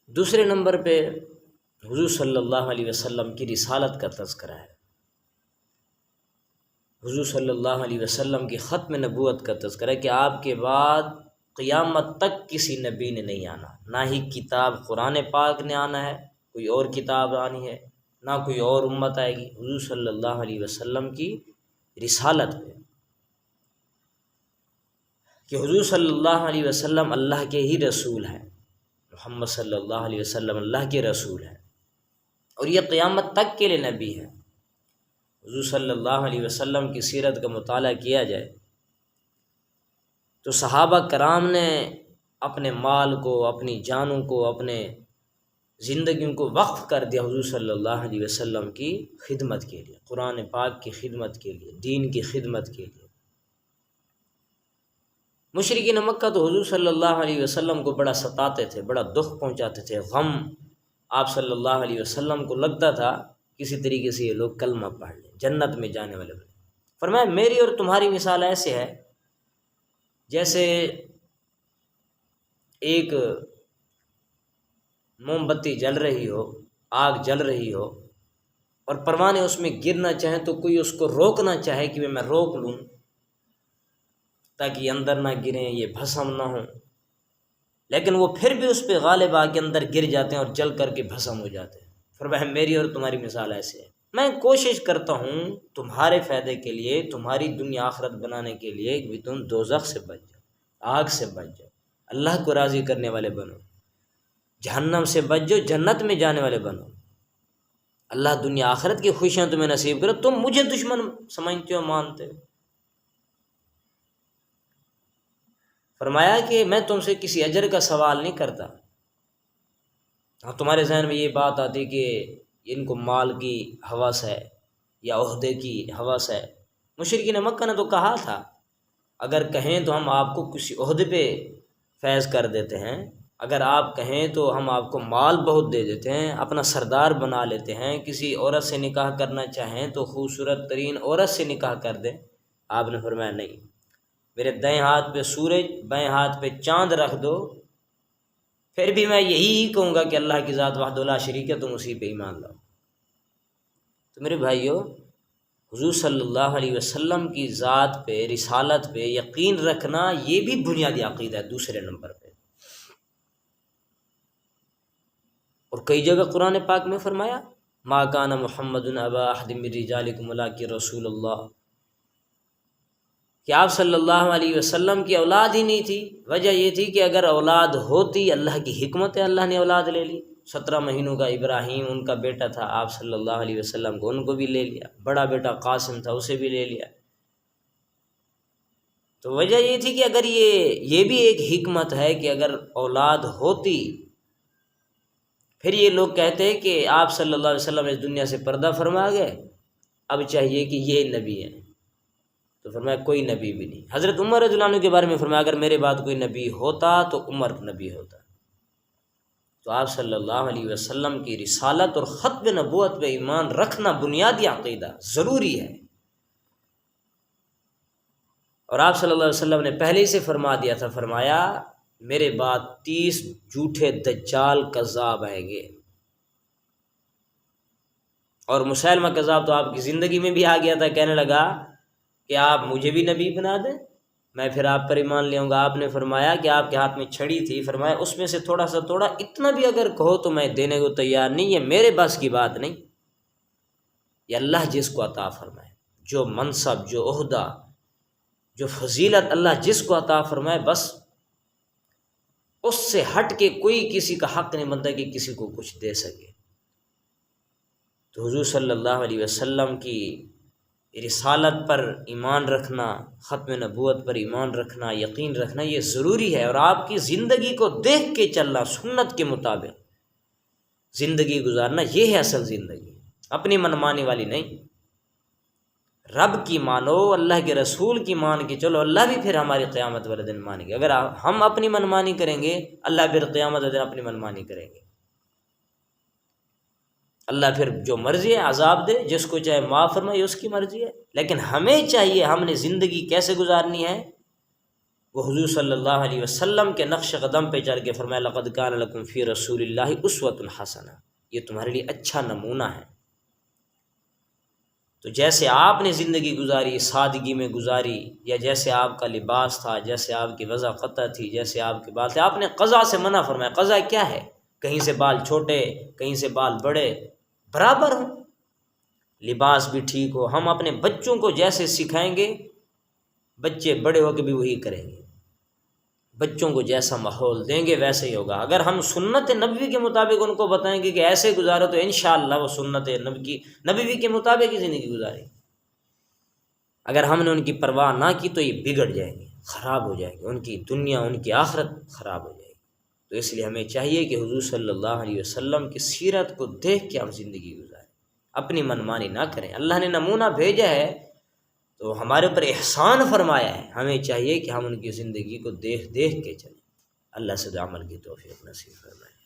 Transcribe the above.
دوسرے نمبر پہ حضور صلی اللہ علیہ وسلم کی رسالت کا تذکرہ ہے، حضور صلی اللہ علیہ وسلم کی ختم نبوت کا تذکرہ ہے کہ آپ کے بعد قیامت تک کسی نبی نے نہیں آنا، نہ ہی کتاب قرآن پاک نے آنا ہے، کوئی اور کتاب آنی ہے، نہ کوئی اور امت آئے گی، حضور صلی اللہ علیہ وسلم کی رسالت پہ، کہ حضور صلی اللہ علیہ وسلم اللہ کے ہی رسول ہیں، محمد صلی اللہ علیہ وسلم اللہ کے رسول ہیں، اور یہ قیامت تک کے لیے نبی ہے۔ حضور صلی اللہ علیہ وسلم کی سیرت کا مطالعہ کیا جائے تو صحابہ کرام نے اپنے مال کو، اپنی جانوں کو، اپنے زندگیوں کو وقف کر دیا حضور صلی اللہ علیہ وسلم کی خدمت کے لیے، قرآن پاک کی خدمت کے لیے، دین کی خدمت کے لیے۔ مشرکین مکہ تو حضور صلی اللہ علیہ وسلم کو بڑا ستاتے تھے، بڑا دکھ پہنچاتے تھے، غم آپ صلی اللہ علیہ وسلم کو لگتا تھا کسی طریقے سے یہ لوگ کلمہ پڑھ لیں، جنت میں جانے والے بنے۔ فرمایا میری اور تمہاری مثال ایسے ہے جیسے ایک موم بتی جل رہی ہو، آگ جل رہی ہو، اور پروانے اس میں گرنا چاہیں تو کوئی اس کو روکنا چاہے کہ میں روک لوں تاکہ یہ اندر نہ گریں، یہ بھسم نہ ہوں، لیکن وہ پھر بھی اس پہ غالب آ کے اندر گر جاتے ہیں اور جل کر کے بھسم ہو جاتے ہیں۔ فرمایا میری اور تمہاری مثال ایسے ہے، میں کوشش کرتا ہوں تمہارے فائدے کے لیے، تمہاری دنیا آخرت بنانے کے لیے کہ تم دوزخ سے بچ جاؤ، آگ سے بچ جاؤ، اللہ کو راضی کرنے والے بنو، جہنم سے بچ جاؤ، جنت میں جانے والے بنو، اللہ دنیا آخرت کی خوشیاں تمہیں نصیب کرو، تم مجھے دشمن سمجھتے ہو، مانتے ہو۔ فرمایا کہ میں تم سے کسی اجر کا سوال نہیں کرتا، ہاں تمہارے ذہن میں یہ بات آتی کہ ان کو مال کی ہوس ہے یا عہدے کی ہوس ہے۔ مشرکین مکہ نے تو کہا تھا اگر کہیں تو ہم آپ کو کسی عہدے پہ فیض کر دیتے ہیں، اگر آپ کہیں تو ہم آپ کو مال بہت دے دیتے ہیں، اپنا سردار بنا لیتے ہیں، کسی عورت سے نکاح کرنا چاہیں تو خوبصورت ترین عورت سے نکاح کر دیں۔ آپ نے فرمایا نہیں، میرے دائیں ہاتھ پہ سورج، بائیں ہاتھ پہ چاند رکھ دو، پھر بھی میں یہی کہوں گا کہ اللہ کی ذات وحدہ لا شریک ہے، تم اسی پہ ایمان لاؤ۔ تو میرے بھائیو، حضور صلی اللہ علیہ وسلم کی ذات پہ، رسالت پہ یقین رکھنا یہ بھی بنیادی عقیدہ ہے دوسرے نمبر پہ۔ اور کئی جگہ قرآن پاک میں فرمایا ما کان محمد ابا احد من رجالکم ولکن رسول اللہ، کہ آپ صلی اللہ علیہ وسلم کی اولاد ہی نہیں تھی۔ وجہ یہ تھی کہ اگر اولاد ہوتی، اللہ کی حکمت ہے، اللہ نے اولاد لے لی، 17 مہینوں کا ابراہیم ان کا بیٹا تھا، آپ صلی اللہ علیہ وسلم کو ان کو بھی لے لیا، بڑا بیٹا قاسم تھا اسے بھی لے لیا۔ تو وجہ یہ تھی کہ اگر یہ بھی ایک حکمت ہے کہ اگر اولاد ہوتی، پھر یہ لوگ کہتے کہ آپ صلی اللہ علیہ وسلم اس دنیا سے پردہ فرما گئے، اب چاہیے کہ یہ نبی ہے۔ تو فرمایا کوئی نبی بھی نہیں۔ حضرت عمر رضی اللہ عنہ کے بارے میں فرمایا اگر میرے بعد کوئی نبی ہوتا تو عمر نبی ہوتا۔ تو آپ صلی اللہ علیہ وسلم کی رسالت اور ختم نبوت پہ ایمان رکھنا بنیادی عقیدہ ضروری ہے۔ اور آپ صلی اللہ علیہ وسلم نے پہلے سے فرما دیا تھا، فرمایا میرے بعد 30 جھوٹے دجال کذاب آئیں گے، اور مسیلمہ کذاب تو آپ کی زندگی میں بھی آ گیا تھا، کہنے لگا کہ آپ مجھے بھی نبی بنا دیں، میں پھر آپ پر ایمان لے آؤں گا۔ آپ نے فرمایا کہ آپ کے ہاتھ میں چھڑی تھی، فرمایا اس میں سے تھوڑا سا توڑا، اتنا بھی اگر کہو تو میں دینے کو تیار نہیں، یہ میرے بس کی بات نہیں، یہ اللہ جس کو عطا فرمائے، جو منصب، جو عہدہ، جو فضیلت اللہ جس کو عطا فرمائے، بس اس سے ہٹ کے کوئی کسی کا حق نہیں بنتا کہ کسی کو کچھ دے سکے۔ تو حضور صلی اللہ علیہ وسلم کی رسالت پر ایمان رکھنا، ختم نبوت پر ایمان رکھنا، یقین رکھنا یہ ضروری ہے، اور آپ کی زندگی کو دیکھ کے چلنا، سنت کے مطابق زندگی گزارنا، یہ ہے اصل زندگی، اپنی منمانی والی نہیں۔ رب کی مانو، اللہ کے رسول کی مان کے چلو، اللہ بھی پھر ہماری قیامت والے دن مانیں گے۔ اگر ہم اپنی منمانی کریں گے، اللہ پھر قیامت والے دن اپنی منمانی کریں گے۔ اللہ پھر جو مرضی ہے عذاب دے، جس کو چاہے معاف فرمائے، اس کی مرضی ہے، لیکن ہمیں چاہیے ہم نے زندگی کیسے گزارنی ہے وہ حضور صلی اللہ علیہ وسلم کے نقش قدم پہ چل کے فرمایا لقد کان لکم فی رسول اللہ اسوۃ حسنہ، یہ تمہارے لیے اچھا نمونہ ہے۔ تو جیسے آپ نے زندگی گزاری سادگی میں گزاری، یا جیسے آپ کا لباس تھا، جیسے آپ کی وضع قطع تھی، جیسے آپ کے بال تھے، آپ نے قضا سے منع فرمایا۔ قضا کیا ہے؟ کہیں سے بال چھوٹے، کہیں سے بال بڑے، برابر ہوں، لباس بھی ٹھیک ہو۔ ہم اپنے بچوں کو جیسے سکھائیں گے بچے بڑے ہو کے بھی وہی کریں گے، بچوں کو جیسا ماحول دیں گے ویسے ہی ہوگا۔ اگر ہم سنت نبوی کے مطابق ان کو بتائیں گے کہ ایسے گزارو تو انشاءاللہ وہ سنت نبوی کے مطابق ہی زندگی گزاریں گے۔ اگر ہم نے ان کی پرواہ نہ کی تو یہ بگڑ جائیں گے، خراب ہو جائیں گے، ان کی دنیا ان کی آخرت خراب ہو جائے گی۔ تو اس لیے ہمیں چاہیے کہ حضور صلی اللہ علیہ وسلم کی سیرت کو دیکھ کے ہم زندگی گزاریں، اپنی منمانی نہ کریں۔ اللہ نے نمونہ بھیجا ہے تو ہمارے اوپر احسان فرمایا ہے، ہمیں چاہیے کہ ہم ان کی زندگی کو دیکھ کے چلیں۔ اللہ سے عمل کی توفیق نصیب فرمائے۔